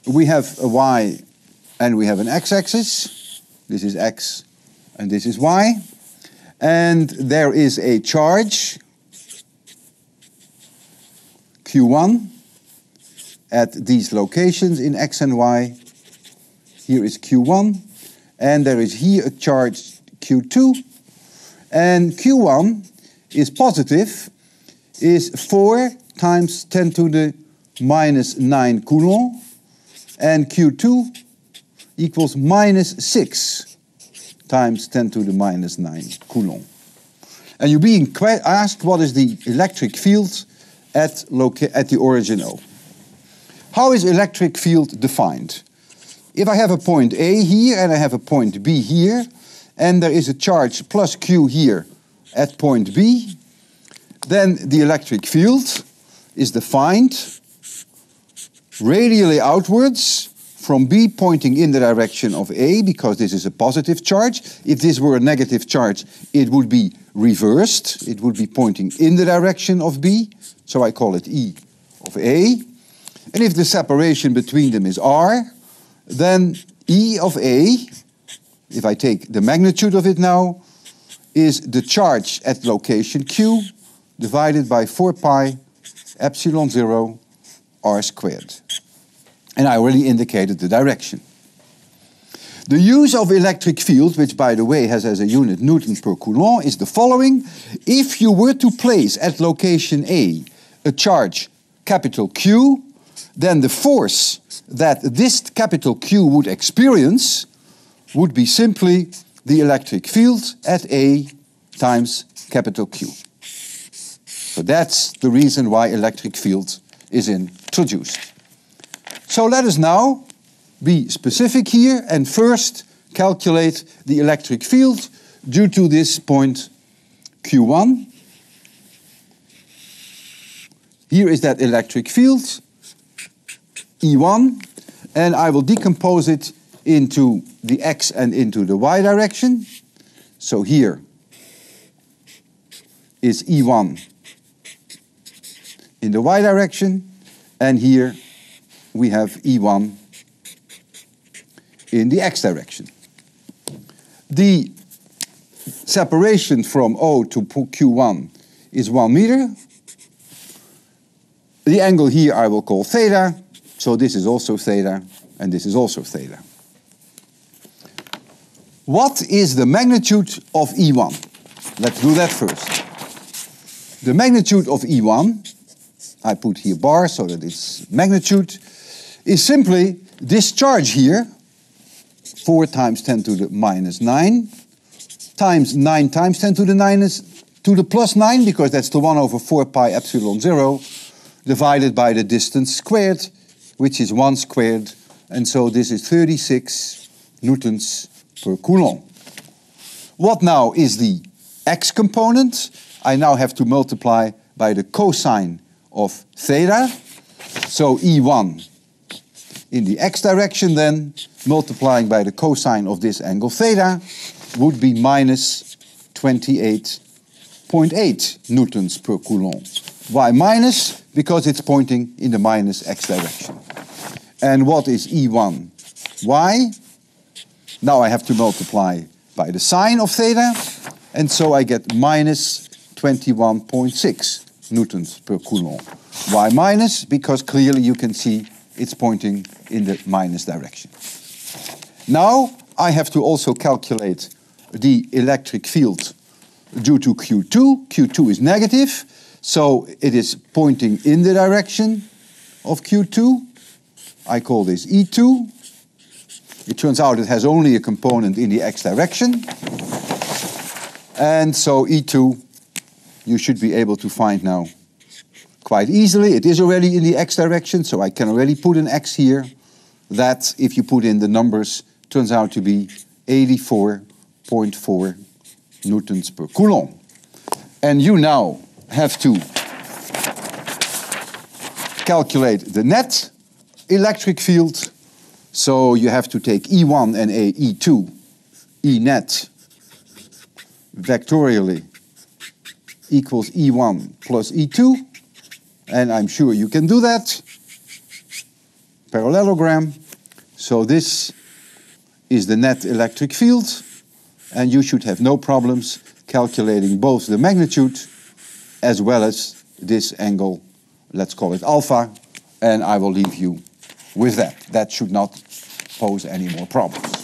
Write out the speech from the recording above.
we have a y and we have an x-axis. This is x and this is y. And there is a charge, Q1, at these locations in x and y. Here is Q1. And there is here a charge, Q2. And Q1 is positive, is 4 times 10 to the minus 9 Coulomb. And Q2 equals minus 6 times 10 to the minus 9 Coulomb. And you're being asked what is the electric field at the origin O. How is electric field defined? If I have a point A here and I have a point B here, and there is a charge plus Q here at point B, then the electric field is defined radially outwards from B pointing in the direction of A, because this is a positive charge. If this were a negative charge, it would be reversed. It would be pointing in the direction of B, so I call it E of A. And if the separation between them is R, then E of A, if I take the magnitude of it now, is the charge at location Q divided by 4 pi epsilon 0 R squared. And I already indicated the direction. The use of electric field, which by the way has as a unit Newton per Coulomb, is the following. If you were to place at location A a charge capital Q, then the force that this capital Q would experience would be simply the electric field at A times capital Q. So that's the reason why electric field is introduced. So let us now be specific here and first calculate the electric field due to this point Q1. Here is that electric field, E1, and I will decompose it into the x and into the y direction. So here is E1 in the y direction, and here we have E1 in the x direction. The separation from O to Q1 is 1 meter. The angle here I will call theta, so this is also theta, and this is also theta. What is the magnitude of E1? Let's do that first. The magnitude of E1, I put here bar so that it's magnitude, is simply this charge here, 4 times 10 to the minus 9, times 9 times 10 to the plus 9, because that's the 1 over 4 pi epsilon 0, divided by the distance squared, which is 1 squared, and so this is 36 newtons per Coulomb. What now is the x component? I now have to multiply by the cosine of theta. So E1 in the x direction then, multiplying by the cosine of this angle theta, would be minus 28.8 newtons per Coulomb. Why minus? Because it's pointing in the minus x direction. And what is E1? Y? Now I have to multiply by the sine of theta, and so I get minus 21.6 newtons per Coulomb. Why minus? Because clearly you can see it's pointing in the minus direction. Now I have to also calculate the electric field due to Q2. Q2 is negative, so it is pointing in the direction of Q2. I call this E2. It turns out it has only a component in the x direction. And so E2 you should be able to find now quite easily. It is already in the x direction, so I can already put an x here. That, if you put in the numbers, turns out to be 84.4 newtons per Coulomb. And you now have to calculate the net electric field. So you have to take E1 and E2, E net, vectorially equals E1 plus E2. And I'm sure you can do that. parallelogram. So this is the net electric field, and you should have no problems calculating both the magnitude as well as this angle, let's call it alpha, and I will leave you with that. That should not pose any more problems.